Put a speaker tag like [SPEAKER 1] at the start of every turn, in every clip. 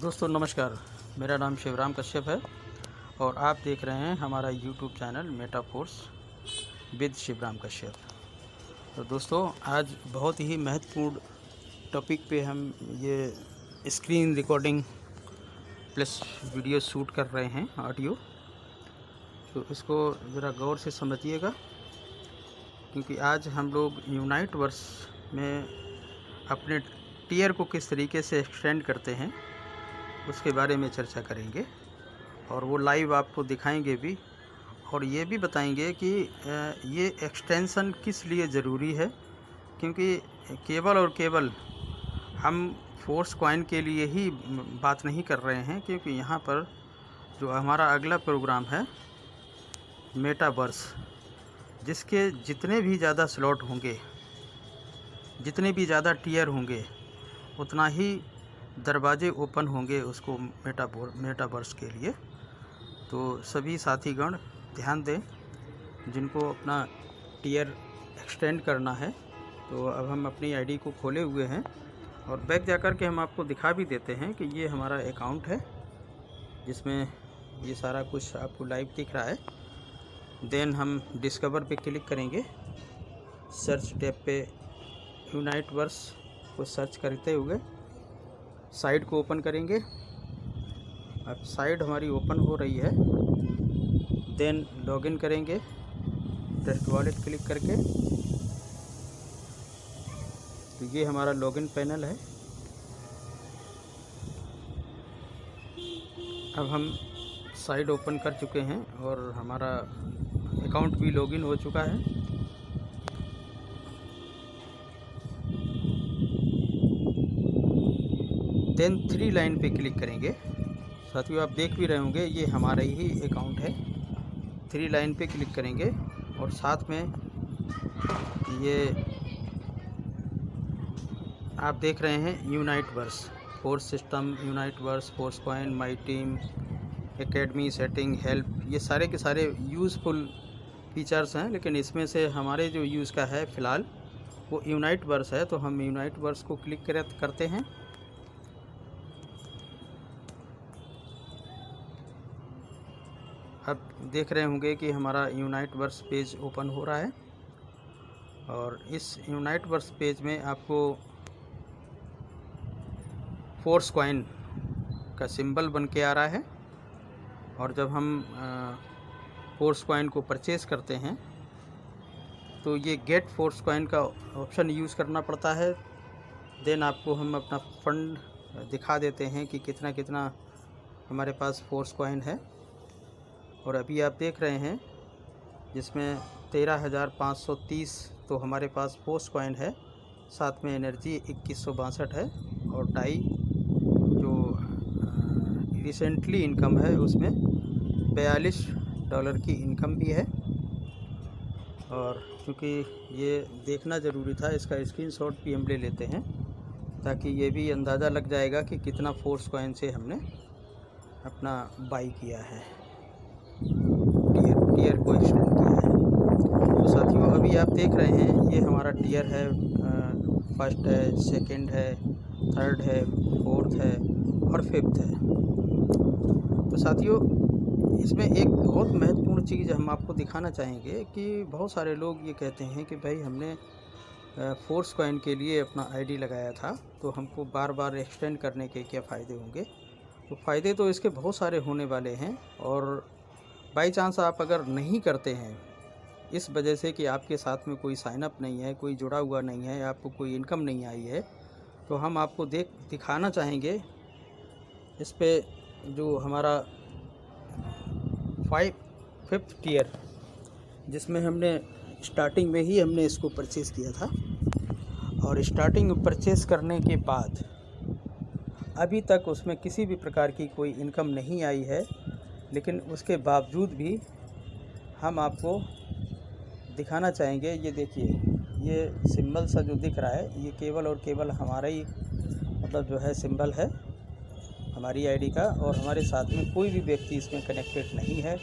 [SPEAKER 1] दोस्तों नमस्कार। मेरा नाम शिवराम कश्यप है और आप देख रहे हैं हमारा YouTube channel Metaforce with Shivram Kashyap. तो दोस्तों आज बहुत ही महत्वपूर्ण टॉपिक पे हम ये screen recording plus video shoot कर रहे हैं, ऑडियो। तो इसको ज़रा गौर से समझिएगा, क्योंकि आज हम लोग यूनाइट वर्स में अपने टीयर को किस तरीके से एक्सटेंड करते हैं उसके बारे में चर्चा करेंगे और वो लाइव आपको दिखाएंगे भी, और ये भी बताएंगे कि ये एक्सटेंशन किस लिए ज़रूरी है। क्योंकि केवल और केवल हम फोर्स कॉइन के लिए ही बात नहीं कर रहे हैं, क्योंकि यहाँ पर जो हमारा अगला प्रोग्राम है मेटावर्स, जिसके जितने भी ज़्यादा स्लॉट होंगे, जितने भी ज़्यादा टीयर होंगे, उतना ही दरवाजे ओपन होंगे उसको मेटावर्स के लिए। तो सभी साथीगण ध्यान दें जिनको अपना टीयर एक्सटेंड करना है। तो अब हम अपनी आईडी को खोले हुए हैं और बैक जाकर के हम आपको दिखा भी देते हैं कि ये हमारा अकाउंट है, जिसमें ये सारा कुछ आपको लाइव दिख रहा है। देन हम डिस्कवर पे क्लिक करेंगे, सर्च टैब पे यूनाइट वर्स को सर्च करते हुए साइट को ओपन करेंगे। अब साइट हमारी ओपन हो रही है। देन लॉगिन करेंगे टेस्ट वॉलेट क्लिक करके। तो ये हमारा लॉगिन पैनल है। अब हम साइट ओपन कर चुके हैं और हमारा अकाउंट भी लॉगिन हो चुका है। देन 3 लाइन पे क्लिक करेंगे। साथियों आप देख भी रहे होंगे ये हमारा ही अकाउंट है। 3 लाइन पे क्लिक करेंगे और साथ में ये आप देख रहे हैं unite verse, force system, unite verse, force coin, my team, academy, setting, help, ये सारे के सारे यूज़फुल फीचर्स हैं। लेकिन इसमें से हमारे जो यूज़ का है फ़िलहाल वो यूनाइट वर्स है। तो हम यूनाइट वर्स को क्लिक करते हैं। अब देख रहे होंगे कि हमारा यूनाइट वर्स पेज ओपन हो रहा है और इस यूनाइट वर्स पेज में आपको फोर्स कॉइन का सिंबल बन के आ रहा है। और जब हम फोर्स कॉइन को परचेज़ करते हैं तो ये गेट फोर्स कॉइन का ऑप्शन यूज़ करना पड़ता है। देन आपको हम अपना फंड दिखा देते हैं कि कितना कितना हमारे पास फोर्स कॉइन है। और अभी आप देख रहे हैं जिसमें 13,530 तो हमारे पास फोर्स कॉइन है, साथ में एनर्जी 2162 है और डाई जो रिसेंटली इनकम है उसमें $42 की इनकम भी है। और क्योंकि ये देखना ज़रूरी था, इसका स्क्रीनशॉट भी हम ले लेते हैं ताकि ये भी अंदाज़ा लग जाएगा कि कितना फोर्स कॉइन से हमने अपना बाई किया है, टीयर को एक्सटेंड किया है। तो साथियों अभी आप देख रहे हैं ये हमारा टीयर है, फर्स्ट है, सेकंड है, थर्ड है, फोर्थ है और फिफ्थ है। तो साथियों इसमें एक बहुत महत्वपूर्ण चीज़ हम आपको दिखाना चाहेंगे कि बहुत सारे लोग ये कहते हैं कि भाई हमने फोर्स कॉइन के लिए अपना आईडी लगाया था, तो हमको बार बार एक्सटेंड करने के क्या फ़ायदे होंगे। तो फ़ायदे तो इसके बहुत सारे होने वाले हैं, और बाई चांस आप अगर नहीं करते हैं इस वजह से कि आपके साथ में कोई साइन अप नहीं है, कोई जुड़ा हुआ नहीं है, आपको कोई इनकम नहीं आई है, तो हम आपको दिखाना चाहेंगे इस पे जो हमारा 5th टीयर, जिसमें हमने स्टार्टिंग में ही हमने इसको परचेज़ किया था। और स्टार्टिंग परचेज़ करने के बाद अभी तक उसमें किसी भी प्रकार की कोई इनकम नहीं आई है, लेकिन उसके बावजूद भी हम आपको दिखाना चाहेंगे। ये देखिए ये सिंबल सा जो दिख रहा है ये केवल और केवल हमारा ही मतलब जो है सिंबल है हमारी आईडी का, और हमारे साथ में कोई भी व्यक्ति इसमें कनेक्टेड नहीं है।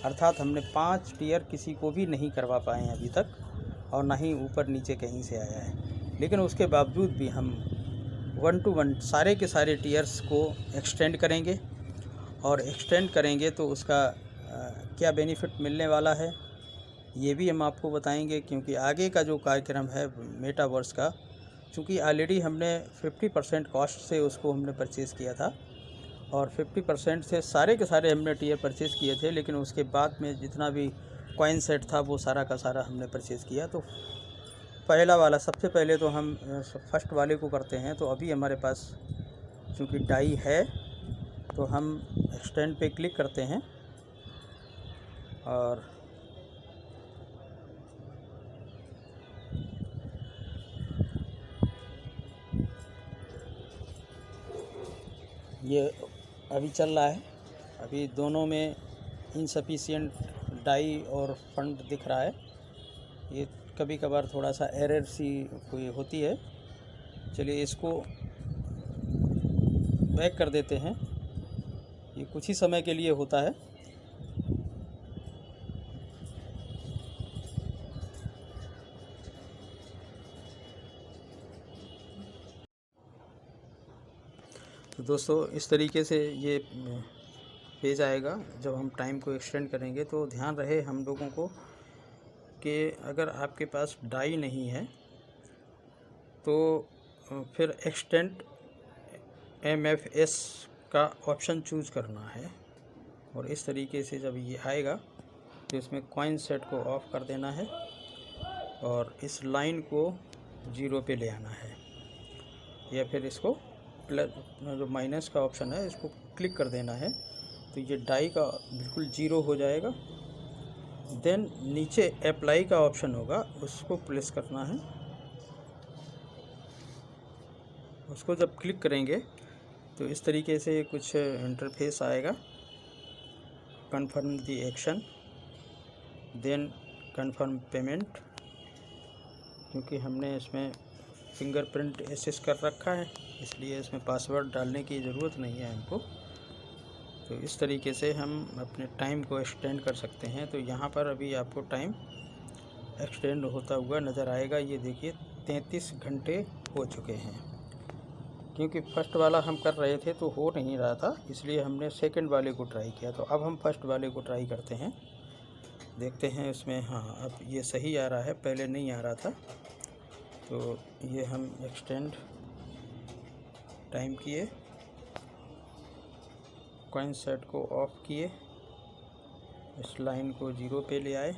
[SPEAKER 1] अर्थात हमने 5 टीयर किसी को भी नहीं करवा पाए हैं अभी तक, और ना ही ऊपर नीचे कहीं से आया है। लेकिन उसके बावजूद भी हम 1 to 1 सारे के सारे टीयर्स को एक्सटेंड करेंगे, और एक्सटेंड करेंगे तो उसका क्या बेनिफिट मिलने वाला है ये भी हम आपको बताएंगे। क्योंकि आगे का जो कार्यक्रम है मेटावर्स का, चूँकि ऑलरेडी हमने 50% कॉस्ट से उसको हमने परचेज़ किया था, और 50% से सारे के सारे हमने टीयर परचेज़ किए थे, लेकिन उसके बाद में जितना भी कॉइन सेट था वो सारा का सारा हमने परचेज़ किया। तो पहला वाला सबसे पहले तो हम फर्स्ट वाले को करते हैं। तो अभी हमारे पास चूँकि डाई है तो हम एक्सटेंड पे क्लिक करते हैं, और ये अभी चल रहा है। अभी दोनों में इनसफिशिएंट डाई और फंड दिख रहा है। ये कभी कभार थोड़ा सा एरर सी कोई होती है। चलिए इसको बैक कर देते हैं, ये कुछ ही समय के लिए होता है। तो दोस्तों इस तरीके से ये पेज आएगा जब हम टाइम को एक्सटेंड करेंगे। तो ध्यान रहे हम लोगों को कि अगर आपके पास डाई नहीं है तो फिर एक्सटेंड MFS का ऑप्शन चूज़ करना है, और इस तरीके से जब ये आएगा तो इसमें कॉइन सेट को ऑफ़ कर देना है, और इस लाइन को 0 पे ले आना है, या फिर इसको प्लस जो माइनस का ऑप्शन है इसको क्लिक कर देना है। तो ये डाई का बिल्कुल 0 हो जाएगा। देन नीचे अप्लाई का ऑप्शन होगा, उसको प्रेस करना है। उसको जब क्लिक करेंगे तो इस तरीके से कुछ इंटरफेस आएगा। Confirm the action, then confirm payment. क्योंकि हमने इसमें फिंगरप्रिंट एसेस कर रखा है इसलिए इसमें पासवर्ड डालने की ज़रूरत नहीं है हमको। तो इस तरीके से हम अपने टाइम को एक्सटेंड कर सकते हैं। तो यहाँ पर अभी आपको टाइम एक्सटेंड होता हुआ नज़र आएगा। ये देखिए 33 घंटे हो चुके हैं। क्योंकि फर्स्ट वाला हम कर रहे थे तो हो नहीं रहा था, इसलिए हमने सेकंड वाले को ट्राई किया। तो अब हम फर्स्ट वाले को ट्राई करते हैं, देखते हैं इसमें। हाँ, अब ये सही आ रहा है, पहले नहीं आ रहा था। तो ये हम एक्सटेंड टाइम किए, कॉइन सेट को ऑफ किए, इस लाइन को 0 पे ले आए,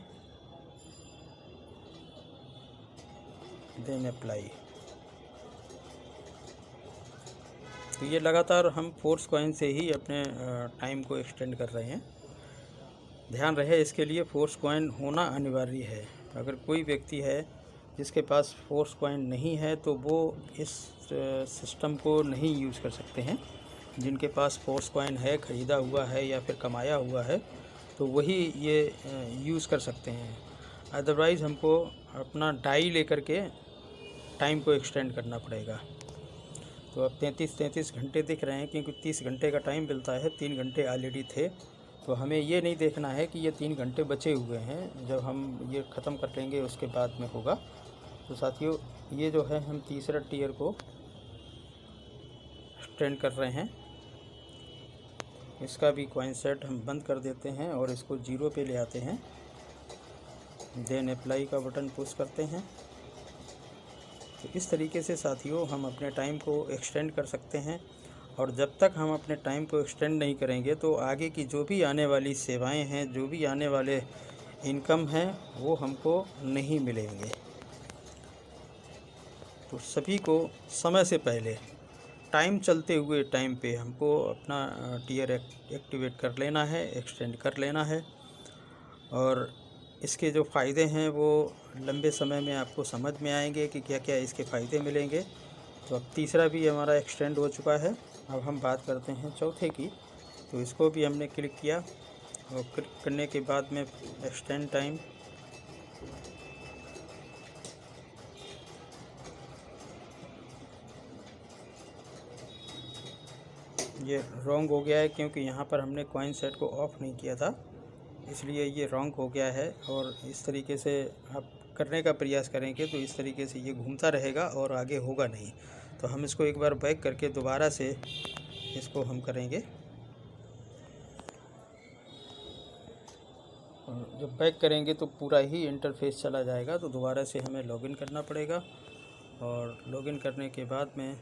[SPEAKER 1] देन अप्लाई। तो ये लगातार हम फोर्स कॉइन से ही अपने टाइम को एक्सटेंड कर रहे हैं। ध्यान रहे इसके लिए फोर्स कॉइन होना अनिवार्य है। अगर कोई व्यक्ति है जिसके पास फोर्स कॉइन नहीं है तो वो इस सिस्टम को नहीं यूज़ कर सकते हैं। जिनके पास फोर्स कॉइन है, ख़रीदा हुआ है या फिर कमाया हुआ है, तो वही ये यूज़ कर सकते हैं। अदरवाइज़ हमको अपना डाई लेकर के टाइम को एक्सटेंड करना पड़ेगा। तो अब 33 घंटे दिख रहे हैं, क्योंकि 30 घंटे का टाइम मिलता है, 3 घंटे ऑलरेडी थे। तो हमें ये नहीं देखना है कि ये 3 घंटे बचे हुए हैं, जब हम ये ख़त्म कर लेंगे उसके बाद में होगा। तो साथियों ये जो है हम तीसरा टीयर को एक्सटेंड कर रहे हैं। इसका भी कॉइन सेट हम बंद कर देते हैं और इसको 0 पे ले आते हैं। देन अप्लाई का बटन पुश करते हैं। तो इस तरीके से साथियों हम अपने टाइम को एक्सटेंड कर सकते हैं। और जब तक हम अपने टाइम को एक्सटेंड नहीं करेंगे तो आगे की जो भी आने वाली सेवाएं हैं, जो भी आने वाले इनकम हैं, वो हमको नहीं मिलेंगे। तो सभी को समय से पहले, टाइम चलते हुए टाइम पे हमको अपना टीयर एक्टिवेट कर लेना है, एक्सटेंड कर लेना है। और इसके जो फ़ायदे हैं वो लंबे समय में आपको समझ में आएंगे कि क्या क्या इसके फ़ायदे मिलेंगे। तो अब तीसरा भी हमारा एक्सटेंड हो चुका है। अब हम बात करते हैं चौथे की। तो इसको भी हमने क्लिक किया, और क्लिक करने के बाद में एक्सटेंड टाइम, ये रॉन्ग हो गया है क्योंकि यहाँ पर हमने कॉइन सेट को ऑफ़ नहीं किया था, इसलिए ये रॉन्ग हो गया है। और इस तरीके से आप करने का प्रयास करेंगे तो इस तरीके से ये घूमता रहेगा और आगे होगा नहीं। तो हम इसको एक बार बैक करके दोबारा से इसको हम करेंगे। और जब बैक करेंगे तो पूरा ही इंटरफेस चला जाएगा, तो दोबारा से हमें लॉगिन करना पड़ेगा। और लॉगिन करने के बाद में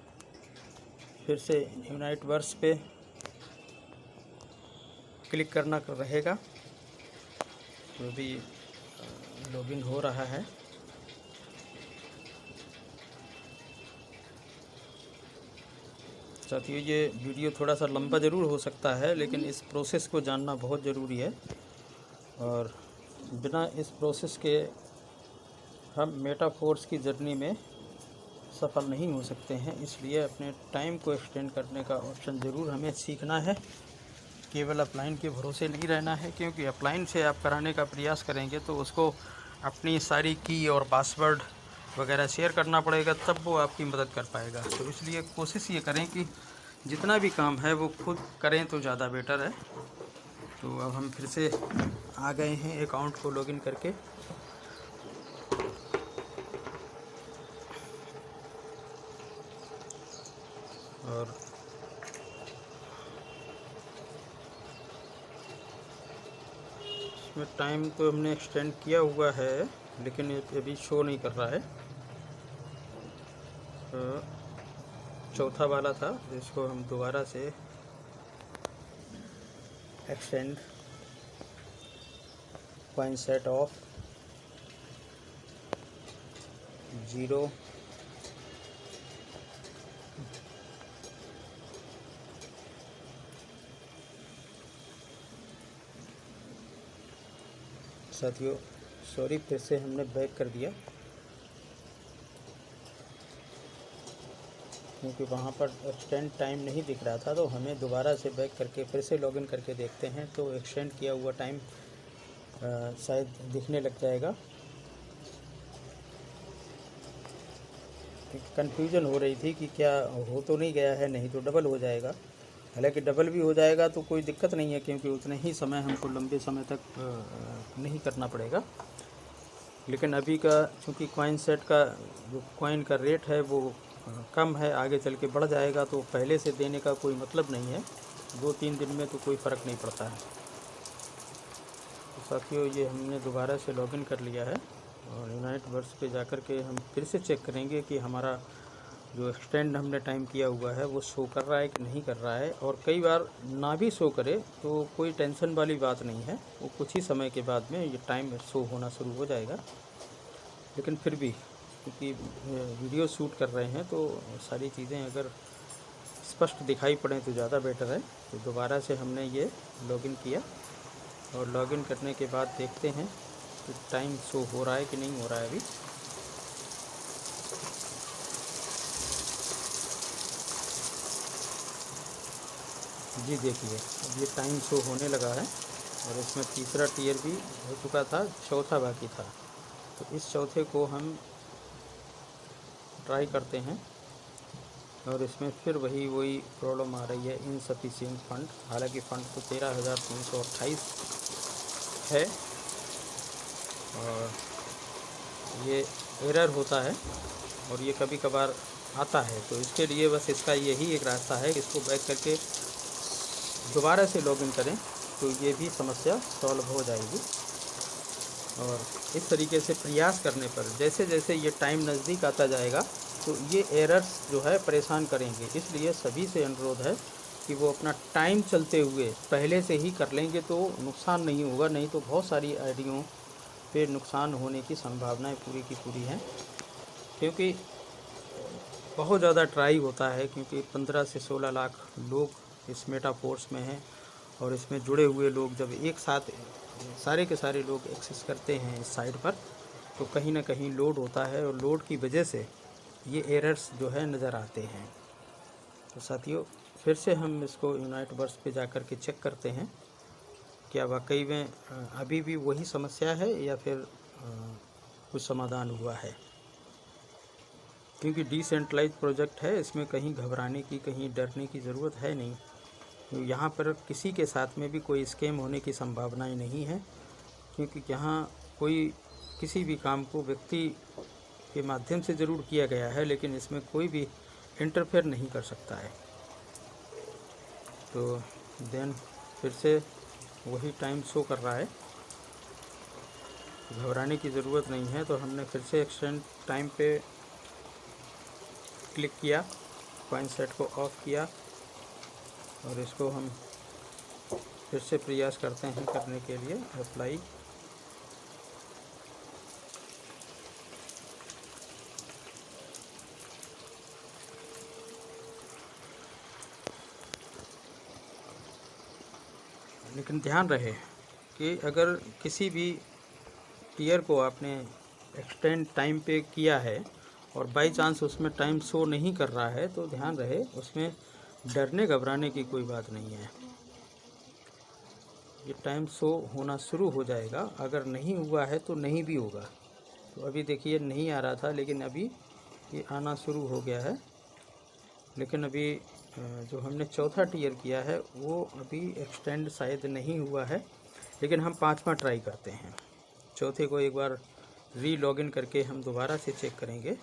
[SPEAKER 1] फिर से यूनाइटवर्स पे क्लिक करना रहेगा। तो अभी लॉगिन हो रहा है। साथियों, ये वीडियो थोड़ा सा लंबा ज़रूर हो सकता है, लेकिन इस प्रोसेस को जानना बहुत ज़रूरी है। और बिना इस प्रोसेस के हम मेटाफोर्स की जर्नी में सफल नहीं हो सकते हैं। इसलिए अपने टाइम को एक्सटेंड करने का ऑप्शन ज़रूर हमें सीखना है। केवल अपलाइन के भरोसे नहीं रहना है, क्योंकि अपलाइन से आप कराने का प्रयास करेंगे तो उसको अपनी सारी की और पासवर्ड वगैरह शेयर करना पड़ेगा, तब वो आपकी मदद कर पाएगा। तो इसलिए कोशिश ये करें कि जितना भी काम है वो खुद करें तो ज़्यादा बेटर है। तो अब हम फिर से आ गए हैं अकाउंट को लॉगिन करके। और इसमें टाइम तो हमने एक्सटेंड किया हुआ है, लेकिन ये अभी शो नहीं कर रहा है। तो चौथा वाला था, जिसको हम दोबारा से एक्सटेंड कॉइन सेट ऑफ 0 साथियों सॉरी, फिर से हमने बैक कर दिया, क्योंकि वहाँ पर एक्सटेंड टाइम नहीं दिख रहा था। तो हमें दोबारा से बैक करके फिर से लॉगिन करके देखते हैं, तो एक्सटेंड किया हुआ टाइम शायद दिखने लग जाएगा। कन्फ्यूजन हो रही थी कि क्या हो तो नहीं गया है, नहीं तो डबल हो जाएगा। हालांकि डबल भी हो जाएगा तो कोई दिक्कत नहीं है, क्योंकि उतने ही समय हमको लंबे समय तक नहीं करना पड़ेगा। लेकिन अभी का चूँकि कॉइन सेट का जो कॉइन का रेट है वो कम है, आगे चल के बढ़ जाएगा, तो पहले से देने का कोई मतलब नहीं है। 2-3 दिन में तो कोई फ़र्क नहीं पड़ता है। तो साथियों, ये हमने दोबारा से लॉगिन कर लिया है और यूनाइटवर्स पे जाकर के हम फिर से चेक करेंगे कि हमारा जो एक्सटेंड हमने टाइम किया हुआ है वो शो कर रहा है कि नहीं कर रहा है। और कई बार ना भी शो करे तो कोई टेंशन वाली बात नहीं है, वो कुछ ही समय के बाद में ये टाइम शो होना शुरू हो जाएगा। लेकिन फिर भी क्योंकि वीडियो शूट कर रहे हैं तो सारी चीज़ें अगर स्पष्ट दिखाई पड़ें तो ज़्यादा बेटर है। तो दोबारा से हमने ये लॉगिन किया और लॉगिन करने के बाद देखते हैं कि टाइम शो हो रहा है कि नहीं हो रहा है अभी। जी देखिए, अब ये टाइम शो होने लगा है और इसमें तीसरा टियर भी हो चुका था, चौथा बाकी था। तो इस चौथे को हम ट्राई करते हैं और इसमें फिर वही प्रॉब्लम आ रही है, इनसफिशिएंट फ़ंड। हालांकि फ़ंड तो 13,328 है और ये एरर होता है और ये कभी कभार आता है। तो इसके लिए बस इसका यही एक रास्ता है कि इसको बैक करके दोबारा से लॉगिन करें तो ये भी समस्या सॉल्व हो जाएगी। और इस तरीके से प्रयास करने पर जैसे जैसे ये टाइम नज़दीक आता जाएगा तो ये एरर्स जो है परेशान करेंगे। इसलिए सभी से अनुरोध है कि वो अपना टाइम चलते हुए पहले से ही कर लेंगे तो नुकसान नहीं होगा, नहीं तो बहुत सारी आईडियों पे नुकसान होने की संभावनाएं पूरी की पूरी हैं। क्योंकि बहुत ज़्यादा ट्राई होता है, क्योंकि 15 से 16 लाख लोग इस मेटाफोर्स में हैं और इसमें जुड़े हुए लोग जब एक साथ सारे के सारे लोग एक्सेस करते हैं इस साइट पर तो कहीं ना कहीं लोड होता है और लोड की वजह से ये एरर्स जो है नज़र आते हैं। तो साथियों, फिर से हम इसको यूनाइटवर्स पे जाकर के चेक करते हैं क्या वाकई में अभी भी वही समस्या है या फिर कुछ समाधान हुआ है। क्योंकि डिसेंट्रलाइज प्रोजेक्ट है, इसमें कहीं घबराने की, कहीं डरने की ज़रूरत है नहीं। तो यहाँ पर किसी के साथ में भी कोई स्कैम होने की संभावनाएं नहीं है, क्योंकि यहाँ कोई किसी भी काम को व्यक्ति के माध्यम से ज़रूर किया गया है, लेकिन इसमें कोई भी इंटरफेयर नहीं कर सकता है। तो देन फिर से वही टाइम शो कर रहा है, घबराने की ज़रूरत नहीं है। तो हमने फिर से एक्सटेंड टाइम पे क्लिक किया, कॉइन सेट को ऑफ किया और इसको हम फिर से प्रयास करते हैं करने के लिए। अप्लाई, लेकिन ध्यान रहे कि अगर किसी भी टीयर को आपने एक्सटेंड टाइम पे किया है और बाई चांस उसमें टाइम शो नहीं कर रहा है, तो ध्यान रहे उसमें डरने घबराने की कोई बात नहीं है। ये टाइम शो होना शुरू हो जाएगा, अगर नहीं हुआ है तो नहीं भी होगा। तो अभी देखिए नहीं आ रहा था, लेकिन अभी ये आना शुरू हो गया है। लेकिन अभी जो हमने चौथा टीयर किया है वो अभी एक्सटेंड शायद नहीं हुआ है, लेकिन हम 5वां ट्राई करते हैं। चौथे को एक बार री लॉगिन करके हम दोबारा से चेक करेंगे।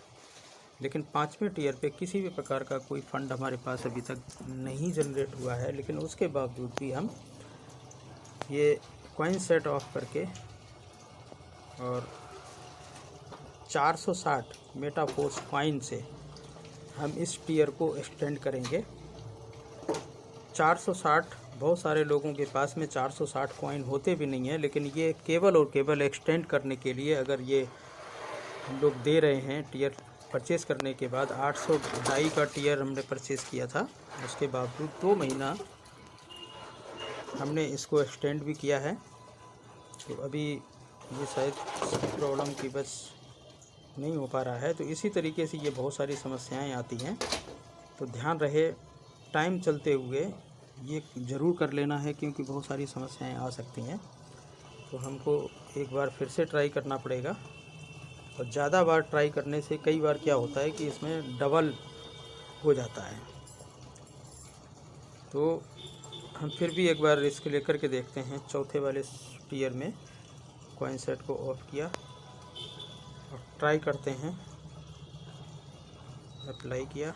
[SPEAKER 1] लेकिन 5वें टीयर पे किसी भी प्रकार का कोई फंड हमारे पास अभी तक नहीं जनरेट हुआ है, लेकिन उसके बावजूद भी हम ये कॉइन सेट ऑफ करके और 460 मेटाफोर्स कॉइन से हम इस टीयर को एक्सटेंड करेंगे। 460, बहुत सारे लोगों के पास में 460 कॉइन होते भी नहीं है, लेकिन ये केवल और केवल एक्सटेंड करने के लिए अगर ये हम लोग दे रहे हैं। टीयर परचेज़ करने के बाद 800 डाई का टीयर हमने परचेज़ किया था, उसके बावजूद 2 महीना हमने इसको एक्सटेंड भी किया है। तो अभी ये शायद प्रॉब्लम की बस नहीं हो पा रहा है। तो इसी तरीके से ये बहुत सारी समस्याएं आती हैं। तो ध्यान रहे टाइम चलते हुए ये ज़रूर कर लेना है, क्योंकि बहुत सारी समस्याएं आ सकती हैं। तो हमको एक बार फिर से ट्राई करना पड़ेगा, और ज़्यादा बार ट्राई करने से कई बार क्या होता है कि इसमें डबल हो जाता है। तो हम फिर भी एक बार रिस्क लेकर के देखते हैं। चौथे वाले टीयर में कॉइन सेट को ऑफ किया और ट्राई करते हैं, अप्लाई किया।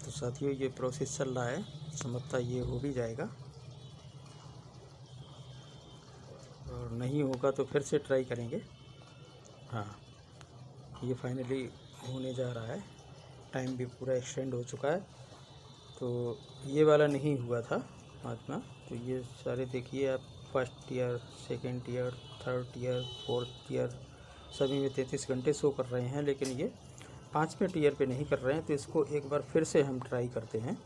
[SPEAKER 1] तो साथियों ये प्रोसेस चल रहा है, संभवतः ये हो भी जाएगा, और नहीं होगा तो फिर से ट्राई करेंगे। हाँ, ये फाइनली होने जा रहा है, टाइम भी पूरा एक्सटेंड हो चुका है। तो ये वाला नहीं हुआ था 5वां। तो ये सारे देखिए आप, first tier, second tier, third tier, fourth tier, सभी में 33 घंटे शो कर रहे हैं, लेकिन ये 5वें टीयर पे नहीं कर रहे हैं। तो इसको एक बार फिर से हम ट्राई करते हैं,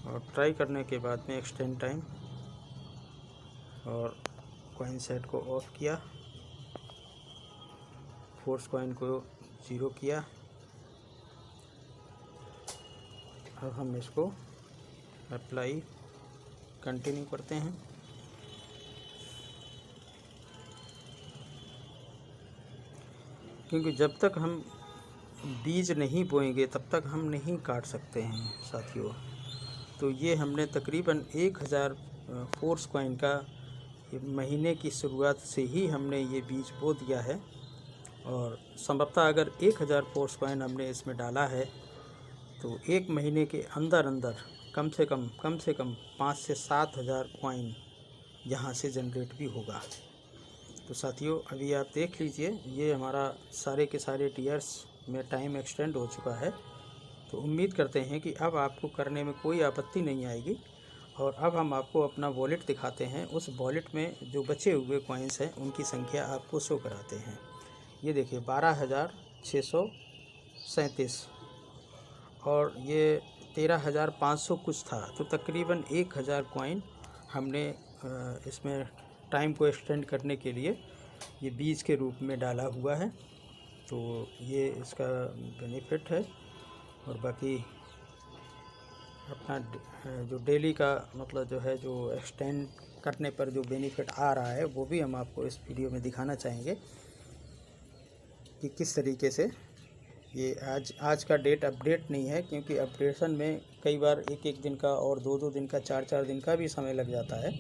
[SPEAKER 1] और ट्राई करने के बाद में एक्सटेंड टाइम और कॉइन सेट को ऑफ किया, फोर्स कॉइन को 0 किया। अब हम इसको अप्लाई कंटिन्यू करते हैं। क्योंकि जब तक हम बीज नहीं बोएंगे तब तक हम नहीं काट सकते हैं साथियों। तो ये हमने तकरीबन 1000 फोर्स कॉइन का महीने की शुरुआत से ही हमने ये बीज बो दिया है, और संभवतः अगर 1000 फोर्स कॉइन हमने इसमें डाला है तो 1 महीने के अंदर अंदर कम से कम 5 से 7 हज़ार कॉइन यहाँ से जनरेट भी होगा। तो साथियों अभी आप देख लीजिए, ये हमारा सारे के सारे टीयर्स में टाइम एक्सटेंड हो चुका है। तो उम्मीद करते हैं कि अब आपको करने में कोई आपत्ति नहीं आएगी। और अब हम आपको अपना वॉलेट दिखाते हैं। उस वॉलेट में जो बचे हुए कॉइन्स हैं उनकी संख्या आपको शो कराते हैं। ये देखिए 12,637 और ये 13,500 कुछ था। तो तकरीबन 1,000 कॉइन हमने इसमें टाइम को एक्सटेंड करने के लिए ये बीज के रूप में डाला हुआ है। तो ये इसका बेनिफिट है। और बाकी अपना जो डेली का मतलब जो है, जो एक्सटेंड करने पर जो बेनिफिट आ रहा है, वो भी हम आपको इस वीडियो में दिखाना चाहेंगे कि किस तरीके से ये आज का डेट अपडेट नहीं है, क्योंकि अपडेशन में कई बार एक दिन का और दो दिन का, चार दिन का भी समय लग जाता है।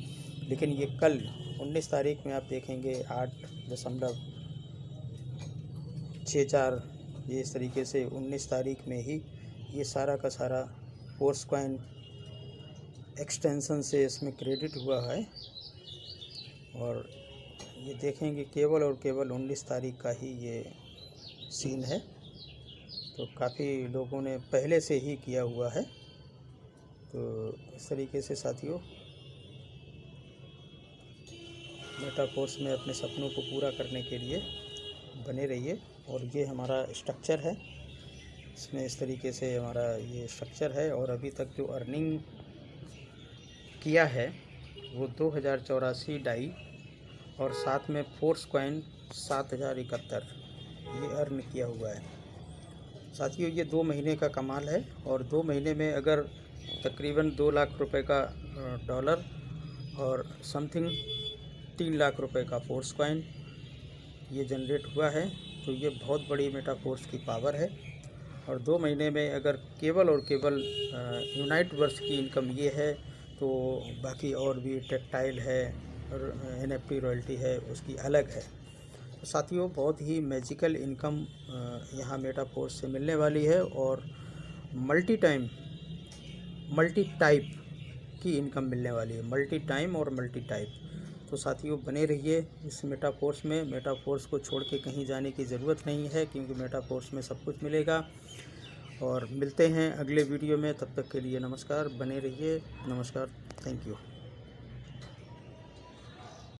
[SPEAKER 1] लेकिन ये कल 19 तारीख में आप देखेंगे 8.64, ये इस तरीके से 19 तारीख में ही ये सारा का सारा फोर्स कॉइन एक्सटेंशन से इसमें क्रेडिट हुआ है। और ये देखेंगे केवल और केवल 19 तारीख का ही ये सीन है। तो काफ़ी लोगों ने पहले से ही किया हुआ है। तो इस तरीके से साथियों, मेटाफोर्स में अपने सपनों को पूरा करने के लिए बने रहिए। और ये हमारा स्ट्रक्चर है, इसमें इस तरीके से हमारा ये स्ट्रक्चर है। और अभी तक जो अर्निंग किया है वो 2084 डाई और साथ में फोर्स कॉइन 7071 ये अर्न किया हुआ है। साथियों, ये 2 महीने का कमाल है। और 2 महीने में अगर तकरीबन 2 लाख रुपए का डॉलर और समथिंग 3 लाख रुपए का फोर्स कॉइन ये जनरेट हुआ है, तो ये बहुत बड़ी मेटाफोर्स की पावर है। और 2 महीने में अगर केवल और केवल यूनाइट वर्स की इनकम ये है, तो बाकी और भी टेक्टाइल है और NFT रॉयल्टी है, उसकी अलग है। तो साथियों, बहुत ही मैजिकल इनकम यहाँ मेटाफोर्स से मिलने वाली है। और मल्टी टाइप की इनकम मिलने वाली है, मल्टी टाइम और मल्टी टाइप। तो साथियों, बने रहिए इस मेटाफोर्स में। मेटाफोर्स को छोड़ के कहीं जाने की ज़रूरत नहीं है, क्योंकि मेटाफोर्स में सब कुछ मिलेगा। और मिलते हैं अगले वीडियो में, तब तक के लिए नमस्कार, बने रहिए। नमस्कार, थैंक यू।